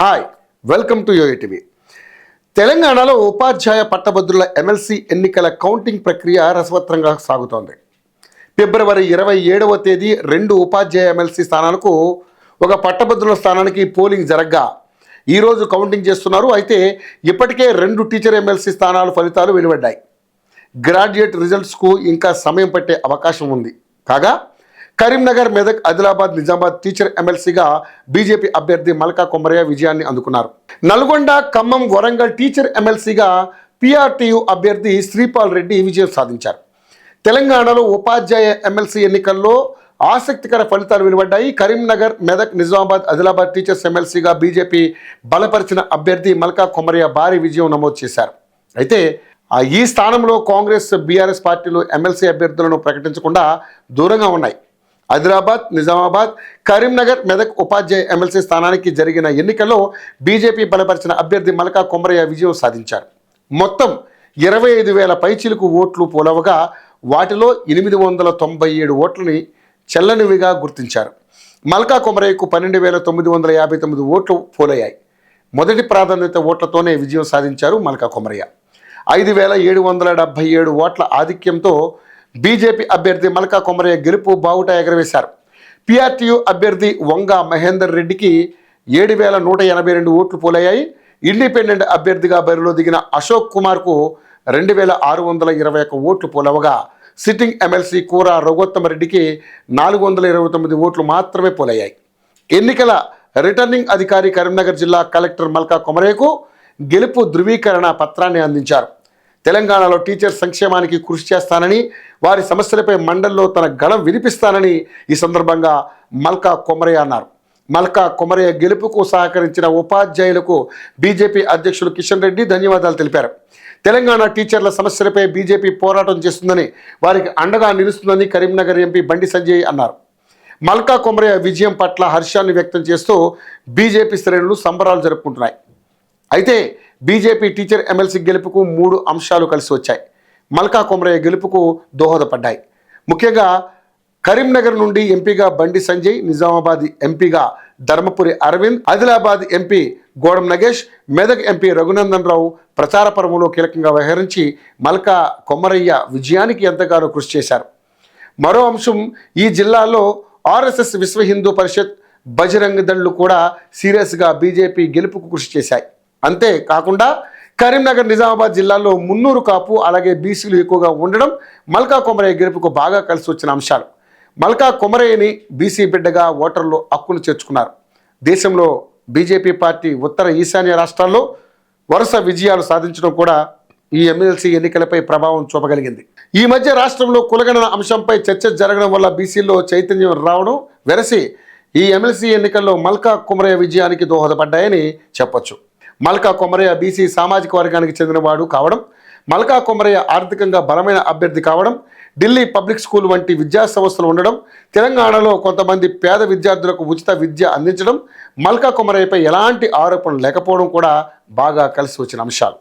Hi, welcome to యోఏటీవీ. తెలంగాణలో ఉపాధ్యాయ పట్టభద్రుల MLC ఎన్నికల కౌంటింగ్ ప్రక్రియ రసవత్రంగా సాగుతోంది. ఫిబ్రవరి 27వ తేదీ 2 ఉపాధ్యాయ ఎమ్మెల్సీ స్థానాలకు, ఒక పట్టభద్రుల స్థానానికి పోలింగ్ జరగ్గా ఈరోజు కౌంటింగ్ చేస్తున్నారు. అయితే ఇప్పటికే 2 టీచర్ ఎమ్మెల్సీ స్థానాల ఫలితాలు వెలువడ్డాయి. గ్రాడ్యుయేట్ రిజల్ట్స్కు ఇంకా సమయం పట్టే అవకాశం ఉంది. కాగా కరీంనగర్, మెదక్, ఆదిలాబాద్, నిజామాబాద్ టీచర్ ఎమ్మెల్సీగా బీజేపీ అభ్యర్థి మల్కా కొమరయ్య విజయాన్ని అందుకున్నారు. నల్గొండ, ఖమ్మం, వరంగల్ టీచర్ ఎమ్మెల్సీగా పీఆర్టీయూ అభ్యర్థి శ్రీపాల్ రెడ్డి విజయం సాధించారు. తెలంగాణలో ఉపాధ్యాయ ఎమ్మెల్సీ ఎన్నికల్లో ఆసక్తికర ఫలితాలు వెలువడ్డాయి. కరీంనగర్, మెదక్, నిజామాబాద్, ఆదిలాబాద్ టీచర్స్ ఎమ్మెల్సీగా బీజేపీ బలపరిచిన అభ్యర్థి మల్కా కొమరయ్య భారీ విజయం నమోదు చేశారు. అయితే ఈ స్థానంలో కాంగ్రెస్, బీఆర్ఎస్ పార్టీలు ఎమ్మెల్సీ అభ్యర్థులను ప్రకటించకుండా దూరంగా ఉన్నాయి. ఆదిలాబాద్, నిజామాబాద్, కరీంనగర్, మెదక్ ఉపాధ్యాయ ఎమ్మెల్సీ స్థానానికి జరిగిన ఎన్నికల్లో బీజేపీ బలపరిచిన అభ్యర్థి మల్కా కొమరయ్య విజయం సాధించారు. మొత్తం 25,000 పైచిలుకు ఓట్లు పోలవగా వాటిలో 897 ఓట్లని చెల్లనివిగా గుర్తించారు. మల్కా కొమరయ్యకు 12,959 ఓట్లు పోలయ్యాయి. మొదటి ప్రాధాన్యత ఓట్లతోనే విజయం సాధించారు మల్కా కొమరయ్య. 5,777 ఓట్ల ఆధిక్యంతో బీజేపీ అభ్యర్థి మల్కా కొమరయ్య గెలుపు బావుట ఎగరవేశారు. పీఆర్టీయూ అభ్యర్థి వంగ మహేందర్ రెడ్డికి 7,182 ఓట్లు పోలయ్యాయి. ఇండిపెండెంట్ అభ్యర్థిగా బరిలో దిగిన అశోక్ కుమార్కు 2,621 ఓట్లు పోలవగా సిట్టింగ్ ఎమ్మెల్సీ కూర రఘుత్తమరెడ్డికి 429 ఓట్లు మాత్రమే పోలయ్యాయి. ఎన్నికల రిటర్నింగ్ అధికారి కరీంనగర్ జిల్లా కలెక్టర్ మల్కా కొమరయ్యకు గెలుపు ధృవీకరణ పత్రాన్ని అందించారు. తెలంగాణలో టీచర్ సంక్షేమానికి కృషి చేస్తానని, వారి సమస్యలపై మండలిలో తన గళం వినిపిస్తానని ఈ సందర్భంగా మల్కా కొమరయ్య అన్నారు. మల్కా కొమరయ్య గెలుపుకు సహకరించిన ఉపాధ్యాయులకు బీజేపీ అధ్యక్షులు కిషన్ రెడ్డి ధన్యవాదాలు తెలిపారు. తెలంగాణ టీచర్ల సమస్యలపై బీజేపీ పోరాటం చేస్తుందని, వారికి అండగా నిలుస్తుందని కరీంనగర్ ఎంపీ బండి సంజయ్ అన్నారు. మల్కా కొమరయ్య విజయం పట్ల హర్షాన్ని వ్యక్తం చేస్తూ బీజేపీ శ్రేణులు సంబరాలు జరుపుకుంటున్నాయి. అయితే బీజేపీ టీచర్ ఎమ్మెల్సీ గెలుపుకు 3 అంశాలు కలిసి వచ్చాయి. మల్కా కొమరయ్య గెలుపుకు దోహదపడ్డాయి. ముఖ్యంగా కరీంనగర్ నుండి ఎంపీగా బండి సంజయ్, నిజామాబాద్ ఎంపీగా ధర్మపురి అరవింద్, ఆదిలాబాద్ ఎంపీ గోడం నగేష్, మెదక్ ఎంపీ రఘునందన్ రావు ప్రచార పర్వంలో కీలకంగా వ్యవహరించి మల్కా కొమరయ్య విజయానికి ఎంతగానో కృషి చేశారు. మరో అంశం, ఈ జిల్లాలో ఆర్ఎస్ఎస్, విశ్వ హిందూ పరిషత్, బజరంగ్ దళ్లు కూడా సీరియస్గా బీజేపీ గెలుపుకు కృషి చేశాయి. అంతేకాకుండా కరీంనగర్, నిజామాబాద్ జిల్లాల్లో మున్నూరు కాపు, అలాగే బీసీలు ఎక్కువగా ఉండడం మల్కా కొమరయ్య గెలుపుకు బాగా కలిసి వచ్చిన అంశాలు. మల్కా కొమరయ్యని బీసీ బిడ్డగా ఓటర్లు హక్కును చేర్చుకున్నారు. దేశంలో బీజేపీ పార్టీ ఉత్తర ఈశాన్య రాష్ట్రాల్లో వరుస విజయాలు సాధించడం కూడా ఈ ఎమ్మెల్సీ ఎన్నికలపై ప్రభావం చూపగలిగింది. ఈ మధ్య రాష్ట్రంలో కులగణన అంశంపై చర్చ జరగడం వల్ల బీసీల్లో చైతన్యం రావడం వెరసి ఈ ఎమ్మెల్సీ ఎన్నికల్లో మల్కా కొమరయ్య విజయానికి దోహదపడ్డాయని చెప్పొచ్చు. మల్కా కొమరయ్య బీసీ సామాజిక వర్గానికి చెందినవాడు కావడం, మల్కా కొమరయ్య ఆర్థికంగా బలమైన అభ్యర్థి కావడం, ఢిల్లీ పబ్లిక్ స్కూల్ వంటి విద్యా సంస్థలు ఉండడం, తెలంగాణలో కొంతమంది పేద విద్యార్థులకు ఉచిత విద్య అందించడం, మల్కా కొమరయ్యపై ఎలాంటి ఆరోపణలు లేకపోవడం కూడా బాగా కలిసి వచ్చిన అంశాలు.